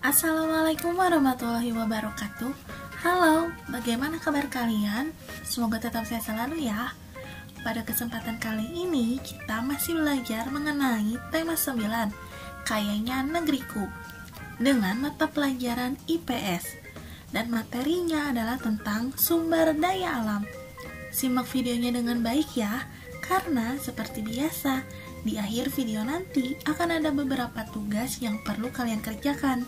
Assalamualaikum warahmatullahi wabarakatuh. Halo, bagaimana kabar kalian? Semoga tetap sehat selalu ya. Pada kesempatan kali ini, kita masih belajar mengenai tema 9, Kayanya Negeriku, dengan mata pelajaran IPS. Dan materinya adalah tentang sumber daya alam. Simak videonya dengan baik ya, karena seperti biasa, di akhir video nanti akan ada beberapa tugas yang perlu kalian kerjakan.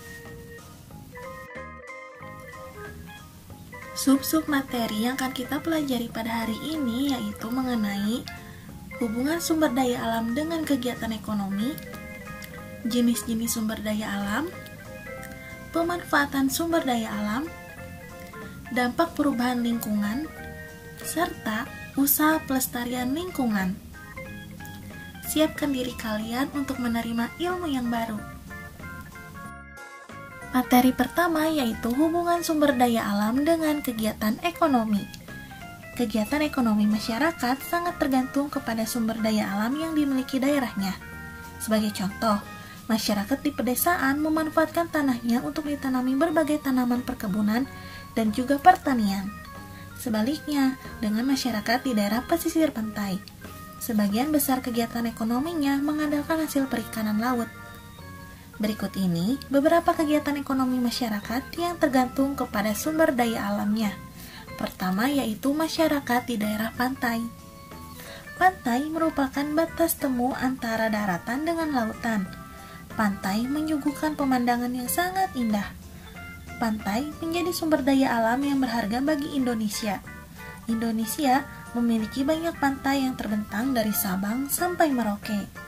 Sub-sub materi yang akan kita pelajari pada hari ini yaitu mengenai hubungan sumber daya alam dengan kegiatan ekonomi, jenis-jenis sumber daya alam, pemanfaatan sumber daya alam, dampak perubahan lingkungan, serta usaha pelestarian lingkungan. Siapkan diri kalian untuk menerima ilmu yang baru. Materi pertama yaitu hubungan sumber daya alam dengan kegiatan ekonomi. Kegiatan ekonomi masyarakat sangat tergantung kepada sumber daya alam yang dimiliki daerahnya. Sebagai contoh, masyarakat di pedesaan memanfaatkan tanahnya untuk ditanami berbagai tanaman perkebunan dan juga pertanian. Sebaliknya, dengan masyarakat di daerah pesisir pantai, sebagian besar kegiatan ekonominya mengandalkan hasil perikanan laut. Berikut ini beberapa kegiatan ekonomi masyarakat yang tergantung kepada sumber daya alamnya. Pertama yaitu masyarakat di daerah pantai. Pantai merupakan batas temu antara daratan dengan lautan. Pantai menyuguhkan pemandangan yang sangat indah. Pantai menjadi sumber daya alam yang berharga bagi Indonesia. Indonesia memiliki banyak pantai yang terbentang dari Sabang sampai Merauke.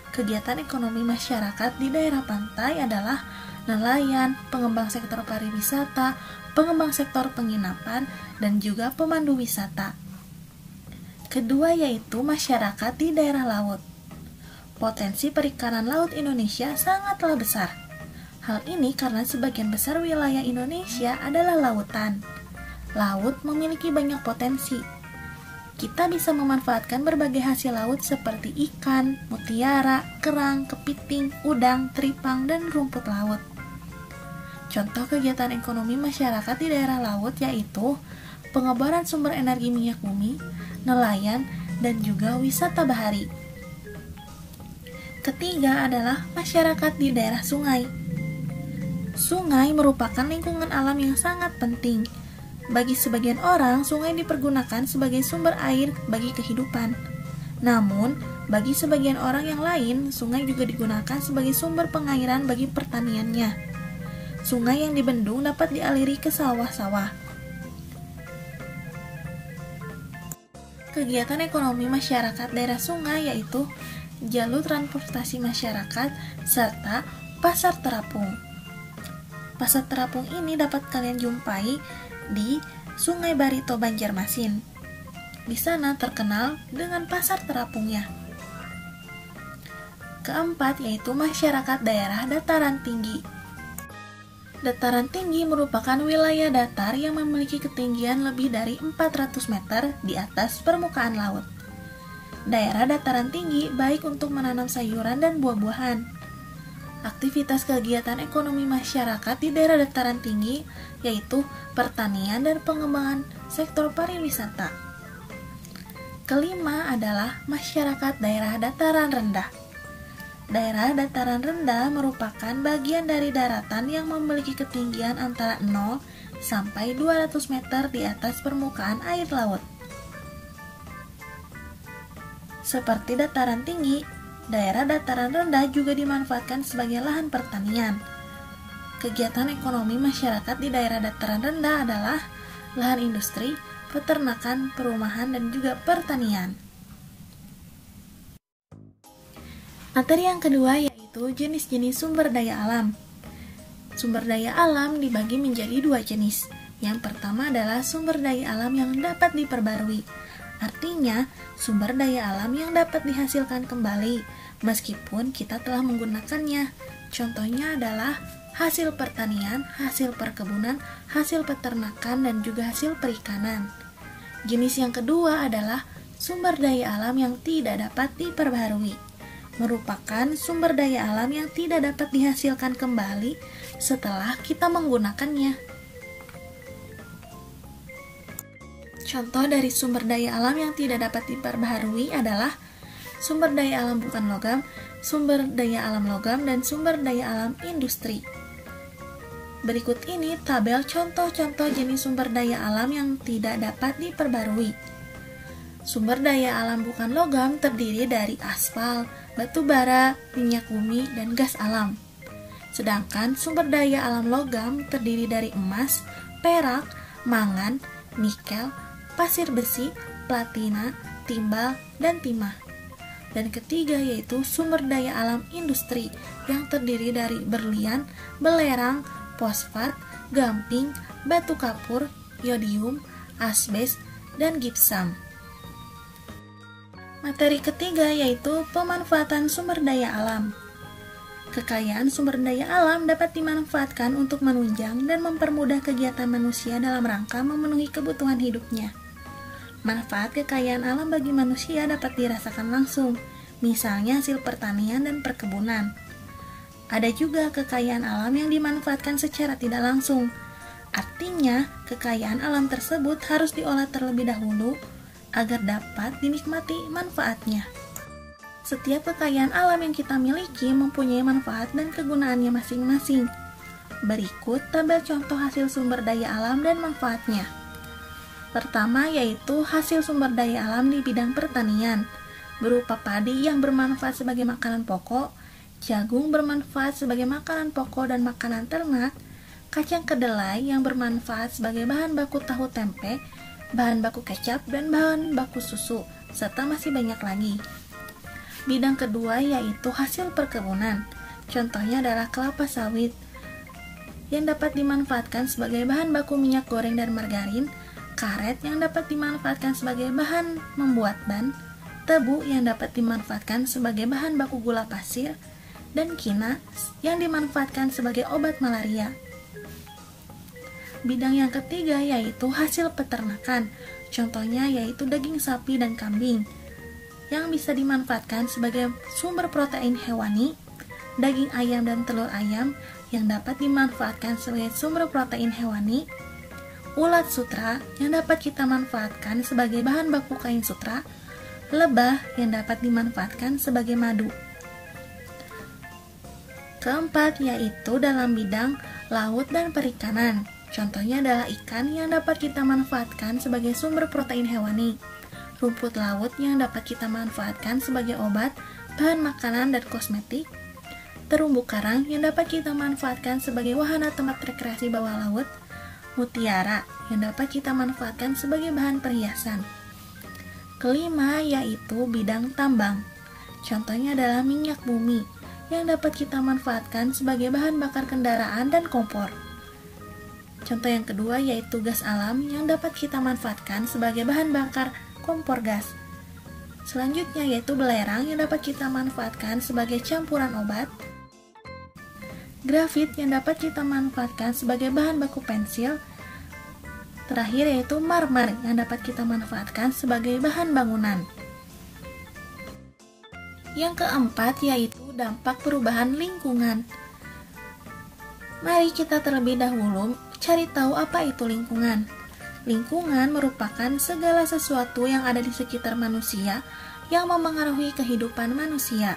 Kegiatan ekonomi masyarakat di daerah pantai adalah nelayan, pengembang sektor pariwisata, pengembang sektor penginapan, dan juga pemandu wisata. Kedua yaitu masyarakat di daerah laut. Potensi perikanan laut Indonesia sangatlah besar. Hal ini karena sebagian besar wilayah Indonesia adalah lautan. Laut memiliki banyak potensi. Kita bisa memanfaatkan berbagai hasil laut seperti ikan, mutiara, kerang, kepiting, udang, teripang, dan rumput laut. Contoh kegiatan ekonomi masyarakat di daerah laut yaitu pengeboran sumber energi minyak bumi, nelayan, dan juga wisata bahari. Ketiga adalah masyarakat di daerah sungai. Sungai merupakan lingkungan alam yang sangat penting. Bagi sebagian orang, sungai dipergunakan sebagai sumber air bagi kehidupan. Namun, bagi sebagian orang yang lain, sungai juga digunakan sebagai sumber pengairan bagi pertaniannya. Sungai yang dibendung dapat dialiri ke sawah-sawah. Kegiatan ekonomi masyarakat daerah sungai yaitu jalur transportasi masyarakat serta pasar terapung. Pasar terapung ini dapat kalian jumpai di Sungai Barito, Banjarmasin. Di sana terkenal dengan pasar terapungnya. Keempat yaitu masyarakat daerah dataran tinggi. Dataran tinggi merupakan wilayah datar yang memiliki ketinggian lebih dari 400 meter di atas permukaan laut. Daerah dataran tinggi baik untuk menanam sayuran dan buah-buahan. Aktivitas kegiatan ekonomi masyarakat di daerah dataran tinggi yaitu pertanian dan pengembangan sektor pariwisata. Kelima adalah masyarakat daerah dataran rendah. Daerah dataran rendah merupakan bagian dari daratan yang memiliki ketinggian antara 0 sampai 200 meter di atas permukaan air laut. Seperti dataran tinggi, daerah dataran rendah juga dimanfaatkan sebagai lahan pertanian. Kegiatan ekonomi masyarakat di daerah dataran rendah adalah lahan industri, peternakan, perumahan, dan juga pertanian. Materi yang kedua yaitu jenis-jenis sumber daya alam. Sumber daya alam dibagi menjadi dua jenis. Yang pertama adalah sumber daya alam yang dapat diperbarui. Artinya, sumber daya alam yang dapat dihasilkan kembali, meskipun kita telah menggunakannya. Contohnya adalah hasil pertanian, hasil perkebunan, hasil peternakan, dan juga hasil perikanan. Jenis yang kedua adalah sumber daya alam yang tidak dapat diperbarui. Merupakan sumber daya alam yang tidak dapat dihasilkan kembali, setelah kita menggunakannya. Contoh dari sumber daya alam yang tidak dapat diperbaharui adalah sumber daya alam bukan logam, sumber daya alam logam, dan sumber daya alam industri. Berikut ini tabel contoh-contoh jenis sumber daya alam yang tidak dapat diperbarui. Sumber daya alam bukan logam terdiri dari aspal, batu bara, minyak bumi, dan gas alam. Sedangkan sumber daya alam logam terdiri dari emas, perak, mangan, nikel, pasir besi, platina, timbal, dan timah. Dan ketiga yaitu sumber daya alam industri yang terdiri dari berlian, belerang, fosfat, gamping, batu kapur, yodium, asbes, dan gipsam. Materi ketiga yaitu pemanfaatan sumber daya alam. Kekayaan sumber daya alam dapat dimanfaatkan untuk menunjang dan mempermudah kegiatan manusia dalam rangka memenuhi kebutuhan hidupnya. Manfaat kekayaan alam bagi manusia dapat dirasakan langsung, misalnya hasil pertanian dan perkebunan. Ada juga kekayaan alam yang dimanfaatkan secara tidak langsung. Artinya, kekayaan alam tersebut harus diolah terlebih dahulu agar dapat dinikmati manfaatnya. Setiap kekayaan alam yang kita miliki mempunyai manfaat dan kegunaannya masing-masing. Berikut tabel contoh hasil sumber daya alam dan manfaatnya. Pertama yaitu hasil sumber daya alam di bidang pertanian, berupa padi yang bermanfaat sebagai makanan pokok, jagung bermanfaat sebagai makanan pokok dan makanan ternak, kacang kedelai yang bermanfaat sebagai bahan baku tahu tempe, bahan baku kecap, dan bahan baku susu, serta masih banyak lagi. Bidang kedua yaitu hasil perkebunan. Contohnya adalah kelapa sawit yang dapat dimanfaatkan sebagai bahan baku minyak goreng dan margarin, karet yang dapat dimanfaatkan sebagai bahan membuat ban, tebu yang dapat dimanfaatkan sebagai bahan baku gula pasir, dan kina yang dimanfaatkan sebagai obat malaria. Bidang yang ketiga yaitu hasil peternakan. Contohnya yaitu daging sapi dan kambing yang bisa dimanfaatkan sebagai sumber protein hewani, daging ayam dan telur ayam yang dapat dimanfaatkan sebagai sumber protein hewani, ulat sutra yang dapat kita manfaatkan sebagai bahan baku kain sutra, lebah yang dapat dimanfaatkan sebagai madu. Keempat yaitu dalam bidang laut dan perikanan. Contohnya adalah ikan yang dapat kita manfaatkan sebagai sumber protein hewani, rumput laut yang dapat kita manfaatkan sebagai obat, bahan makanan dan kosmetik, terumbu karang yang dapat kita manfaatkan sebagai wahana tempat rekreasi bawah laut, mutiara yang dapat kita manfaatkan sebagai bahan perhiasan. Kelima yaitu bidang tambang. Contohnya adalah minyak bumi yang dapat kita manfaatkan sebagai bahan bakar kendaraan dan kompor. Contoh yang kedua yaitu gas alam yang dapat kita manfaatkan sebagai bahan bakar kompor gas. Selanjutnya yaitu belerang yang dapat kita manfaatkan sebagai campuran obat. Grafit yang dapat kita manfaatkan sebagai bahan baku pensil. Terakhir yaitu marmer yang dapat kita manfaatkan sebagai bahan bangunan. Yang keempat yaitu dampak perubahan lingkungan. Mari kita terlebih dahulu cari tahu apa itu lingkungan. Lingkungan merupakan segala sesuatu yang ada di sekitar manusia yang memengaruhi kehidupan manusia.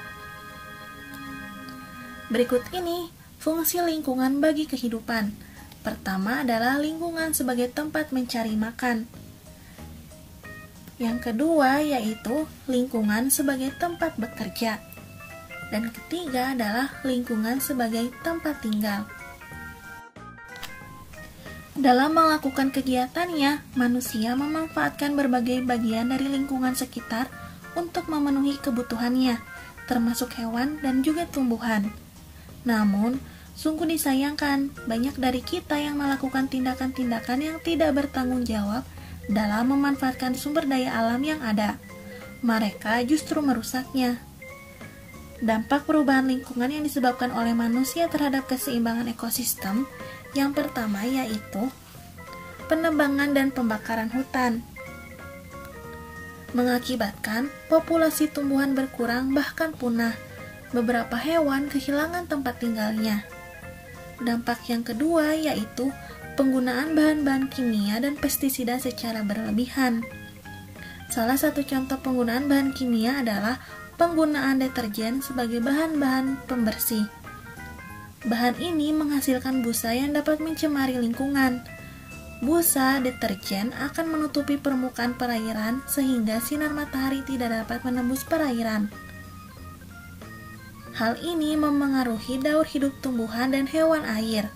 Berikut ini fungsi lingkungan bagi kehidupan. Pertama adalah lingkungan sebagai tempat mencari makan. Yang kedua yaitu lingkungan sebagai tempat bekerja. Dan ketiga adalah lingkungan sebagai tempat tinggal. Dalam melakukan kegiatannya, manusia memanfaatkan berbagai bagian dari lingkungan sekitar untuk memenuhi kebutuhannya, termasuk hewan dan juga tumbuhan. Namun, sungguh disayangkan, banyak dari kita yang melakukan tindakan-tindakan yang tidak bertanggung jawab dalam memanfaatkan sumber daya alam yang ada. Mereka justru merusaknya. Dampak perubahan lingkungan yang disebabkan oleh manusia terhadap keseimbangan ekosistem yang pertama yaitu penebangan dan pembakaran hutan. Mengakibatkan populasi tumbuhan berkurang bahkan punah. Beberapa hewan kehilangan tempat tinggalnya. Dampak yang kedua yaitu penggunaan bahan-bahan kimia dan pestisida secara berlebihan. Salah satu contoh penggunaan bahan kimia adalah penggunaan deterjen sebagai bahan-bahan pembersih. Bahan ini menghasilkan busa yang dapat mencemari lingkungan. Busa deterjen akan menutupi permukaan perairan sehingga sinar matahari tidak dapat menembus perairan. Hal ini mempengaruhi daur hidup tumbuhan dan hewan air,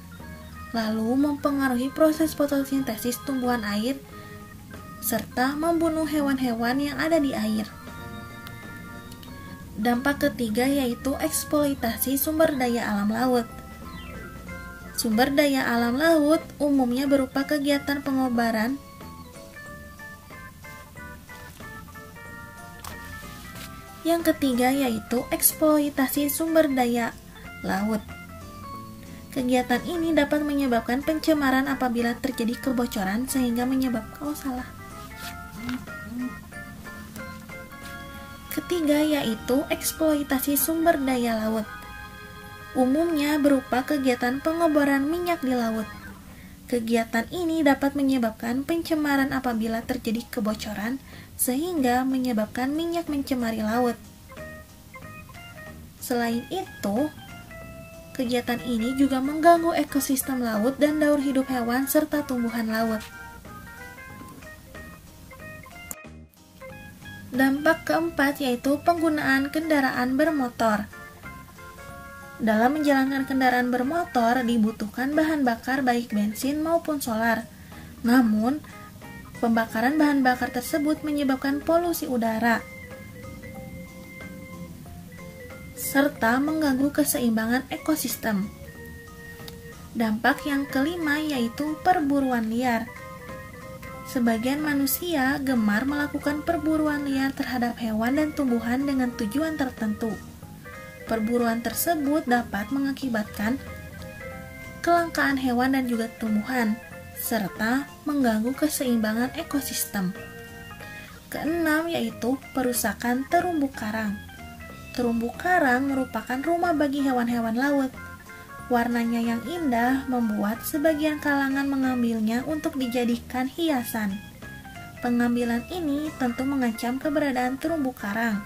lalu mempengaruhi proses fotosintesis tumbuhan air, serta membunuh hewan-hewan yang ada di air. Dampak ketiga yaitu eksploitasi sumber daya alam laut. Sumber daya alam laut umumnya berupa kegiatan pengobaran, yang ketiga yaitu eksploitasi sumber daya laut. Kegiatan ini dapat menyebabkan pencemaran apabila terjadi kebocoran sehingga menyebabkan Ketiga yaitu eksploitasi sumber daya laut. Umumnya berupa kegiatan pengeboran minyak di laut. Kegiatan ini dapat menyebabkan pencemaran apabila terjadi kebocoran sehingga menyebabkan minyak mencemari laut. Selain itu, kegiatan ini juga mengganggu ekosistem laut dan daur hidup hewan serta tumbuhan laut. Dampak keempat yaitu penggunaan kendaraan bermotor. Dalam menjalankan kendaraan bermotor dibutuhkan bahan bakar baik bensin maupun solar. Namun, pembakaran bahan bakar tersebut menyebabkan polusi udara serta mengganggu keseimbangan ekosistem. Dampak yang kelima yaitu perburuan liar. Sebagian manusia gemar melakukan perburuan liar terhadap hewan dan tumbuhan dengan tujuan tertentu. Perburuan tersebut dapat mengakibatkan kelangkaan hewan dan juga tumbuhan, serta mengganggu keseimbangan ekosistem. Keenam yaitu perusakan terumbu karang. Terumbu karang merupakan rumah bagi hewan-hewan laut. Warnanya yang indah membuat sebagian kalangan mengambilnya untuk dijadikan hiasan. Pengambilan ini tentu mengancam keberadaan terumbu karang.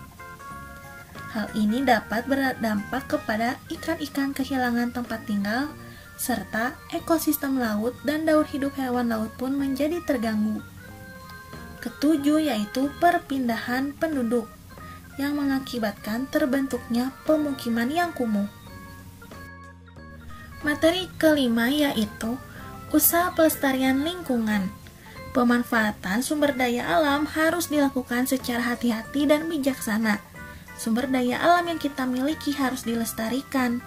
Hal ini dapat berdampak kepada ikan-ikan kehilangan tempat tinggal, serta ekosistem laut dan daur hidup hewan laut pun menjadi terganggu. Ketujuh yaitu perpindahan penduduk, yang mengakibatkan terbentuknya pemukiman yang kumuh. Materi kelima yaitu usaha pelestarian lingkungan. Pemanfaatan sumber daya alam harus dilakukan secara hati-hati dan bijaksana. Sumber daya alam yang kita miliki harus dilestarikan.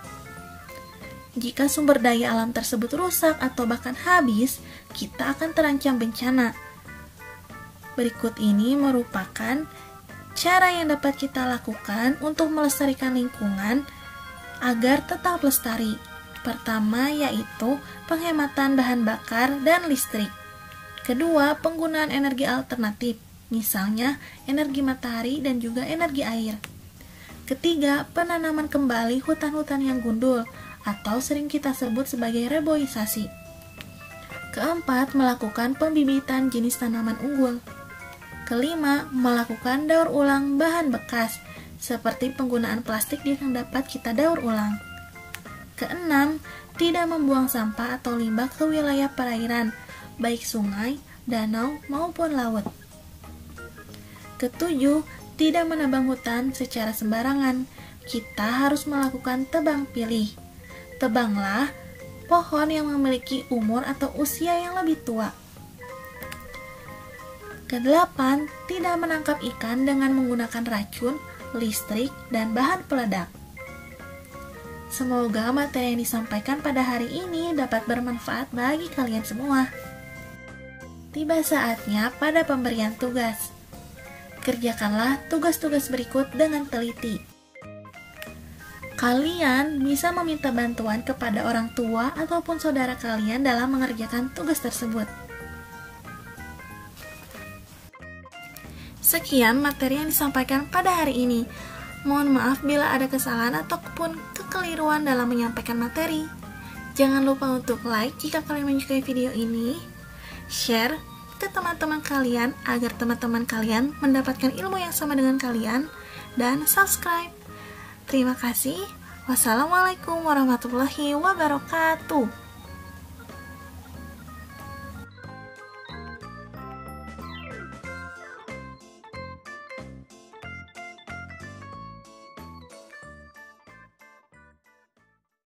Jika sumber daya alam tersebut rusak atau bahkan habis, kita akan terancam bencana. Berikut ini merupakan cara yang dapat kita lakukan untuk melestarikan lingkungan agar tetap lestari. Pertama yaitu penghematan bahan bakar dan listrik. Kedua, penggunaan energi alternatif, misalnya energi matahari dan juga energi air. Ketiga, penanaman kembali hutan-hutan yang gundul atau sering kita sebut sebagai reboisasi. Keempat, melakukan pembibitan jenis tanaman unggul. Kelima, melakukan daur ulang bahan bekas, seperti penggunaan plastik yang dapat kita daur ulang. Keenam, tidak membuang sampah atau limbah ke wilayah perairan, baik sungai, danau, maupun laut. Ketujuh, tidak menebang hutan secara sembarangan. Kita harus melakukan tebang pilih. Tebanglah pohon yang memiliki umur atau usia yang lebih tua. Kedelapan, tidak menangkap ikan dengan menggunakan racun, listrik, dan bahan peledak. Semoga materi yang disampaikan pada hari ini dapat bermanfaat bagi kalian semua. Tiba saatnya pada pemberian tugas. Kerjakanlah tugas-tugas berikut dengan teliti. Kalian bisa meminta bantuan kepada orang tua ataupun saudara kalian dalam mengerjakan tugas tersebut. Sekian materi yang disampaikan pada hari ini. Mohon maaf bila ada kesalahan ataupun kekeliruan dalam menyampaikan materi. Jangan lupa untuk like jika kalian menyukai video ini, share ke teman-teman kalian agar teman-teman kalian mendapatkan ilmu yang sama dengan kalian, dan subscribe. Terima kasih. Wassalamualaikum warahmatullahi wabarakatuh.